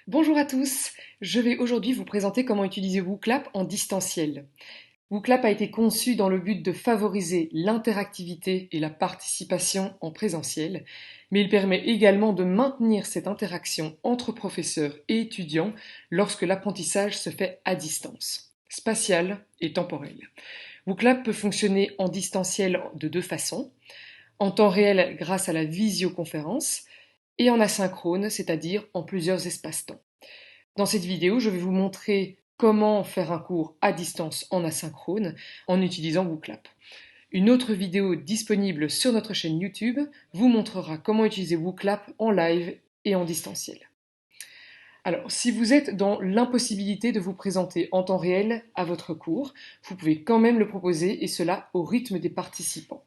Bonjour à tous, je vais aujourd'hui vous présenter comment utiliser WooClap en distanciel. WooClap a été conçu dans le but de favoriser l'interactivité et la participation en présentiel, mais il permet également de maintenir cette interaction entre professeurs et étudiants lorsque l'apprentissage se fait à distance, spatiale et temporelle. WooClap peut fonctionner en distanciel de deux façons, en temps réel grâce à la visioconférence et en asynchrone, c'est-à-dire en plusieurs espaces-temps. Dans cette vidéo, je vais vous montrer comment faire un cours à distance en asynchrone en utilisant WooClap. Une autre vidéo disponible sur notre chaîne YouTube vous montrera comment utiliser WooClap en live et en distanciel. Alors, si vous êtes dans l'impossibilité de vous présenter en temps réel à votre cours, vous pouvez quand même le proposer et cela au rythme des participants.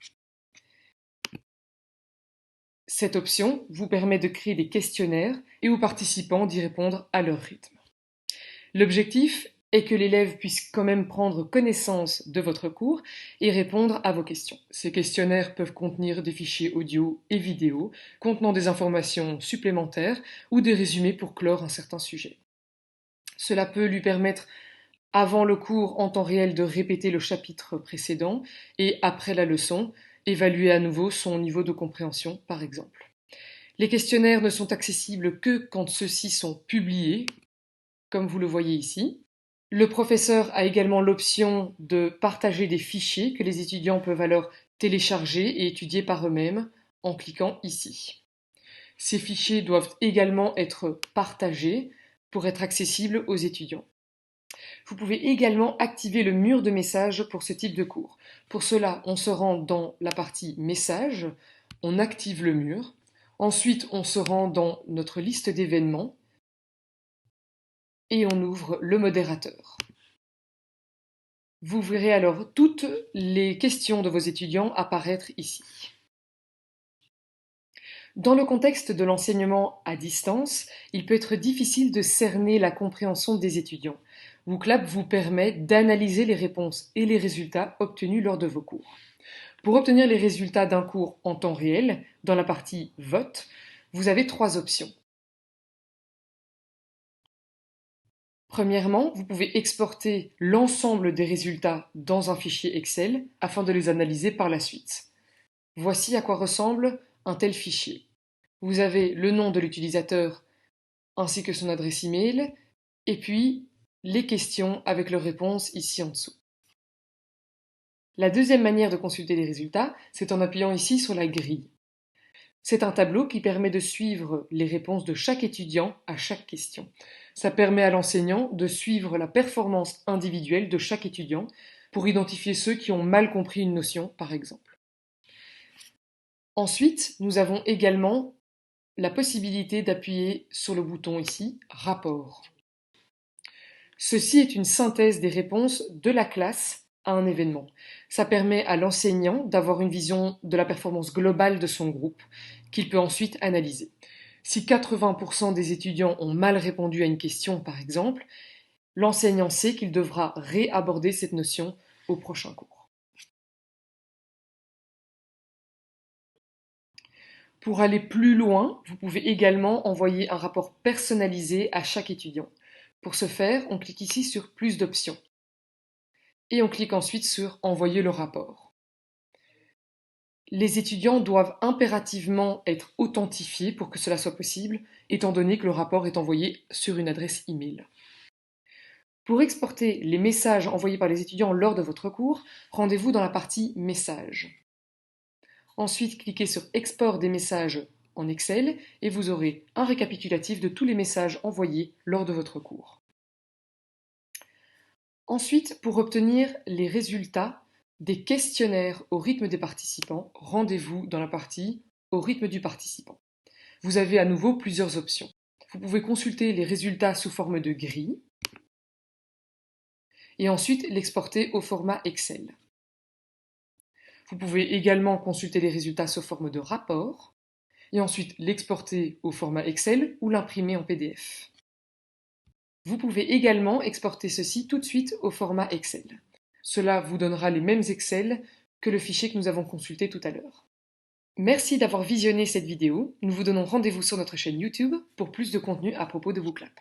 Cette option vous permet de créer des questionnaires et aux participants d'y répondre à leur rythme. L'objectif est que l'élève puisse quand même prendre connaissance de votre cours et répondre à vos questions. Ces questionnaires peuvent contenir des fichiers audio et vidéo contenant des informations supplémentaires ou des résumés pour clore un certain sujet. Cela peut lui permettre, avant le cours en temps réel, de répéter le chapitre précédent et, après la leçon, évaluer à nouveau son niveau de compréhension, par exemple. Les questionnaires ne sont accessibles que quand ceux-ci sont publiés, comme vous le voyez ici. Le professeur a également l'option de partager des fichiers que les étudiants peuvent alors télécharger et étudier par eux-mêmes en cliquant ici. Ces fichiers doivent également être partagés pour être accessibles aux étudiants. Vous pouvez également activer le mur de messages pour ce type de cours. Pour cela, on se rend dans la partie Messages, on active le mur. Ensuite, on se rend dans notre liste d'événements et on ouvre le modérateur. Vous verrez alors toutes les questions de vos étudiants apparaître ici. Dans le contexte de l'enseignement à distance, il peut être difficile de cerner la compréhension des étudiants. WooClap vous permet d'analyser les réponses et les résultats obtenus lors de vos cours. Pour obtenir les résultats d'un cours en temps réel, dans la partie Vote, vous avez trois options. Premièrement, vous pouvez exporter l'ensemble des résultats dans un fichier Excel afin de les analyser par la suite. Voici à quoi ressemble un tel fichier. Vous avez le nom de l'utilisateur ainsi que son adresse email et puis les questions avec leurs réponses ici en dessous. La deuxième manière de consulter les résultats, c'est en appuyant ici sur la grille. C'est un tableau qui permet de suivre les réponses de chaque étudiant à chaque question. Ça permet à l'enseignant de suivre la performance individuelle de chaque étudiant pour identifier ceux qui ont mal compris une notion, par exemple. Ensuite, nous avons également la possibilité d'appuyer sur le bouton ici, Rapport. Ceci est une synthèse des réponses de la classe à un événement. Ça permet à l'enseignant d'avoir une vision de la performance globale de son groupe, qu'il peut ensuite analyser. Si 80% des étudiants ont mal répondu à une question, par exemple, l'enseignant sait qu'il devra réaborder cette notion au prochain cours. Pour aller plus loin, vous pouvez également envoyer un rapport personnalisé à chaque étudiant. Pour ce faire, on clique ici sur Plus d'options et on clique ensuite sur Envoyer le rapport. Les étudiants doivent impérativement être authentifiés pour que cela soit possible, étant donné que le rapport est envoyé sur une adresse email. Pour exporter les messages envoyés par les étudiants lors de votre cours, rendez-vous dans la partie Messages. Ensuite, cliquez sur Export des messages en Excel et vous aurez un récapitulatif de tous les messages envoyés lors de votre cours. Ensuite, pour obtenir les résultats des questionnaires au rythme des participants, rendez-vous dans la partie Au rythme du participant. Vous avez à nouveau plusieurs options. Vous pouvez consulter les résultats sous forme de grille et ensuite l'exporter au format Excel. Vous pouvez également consulter les résultats sous forme de rapport et ensuite l'exporter au format Excel ou l'imprimer en PDF. Vous pouvez également exporter ceci tout de suite au format Excel. Cela vous donnera les mêmes Excel que le fichier que nous avons consulté tout à l'heure. Merci d'avoir visionné cette vidéo. Nous vous donnons rendez-vous sur notre chaîne YouTube pour plus de contenu à propos de WooClap.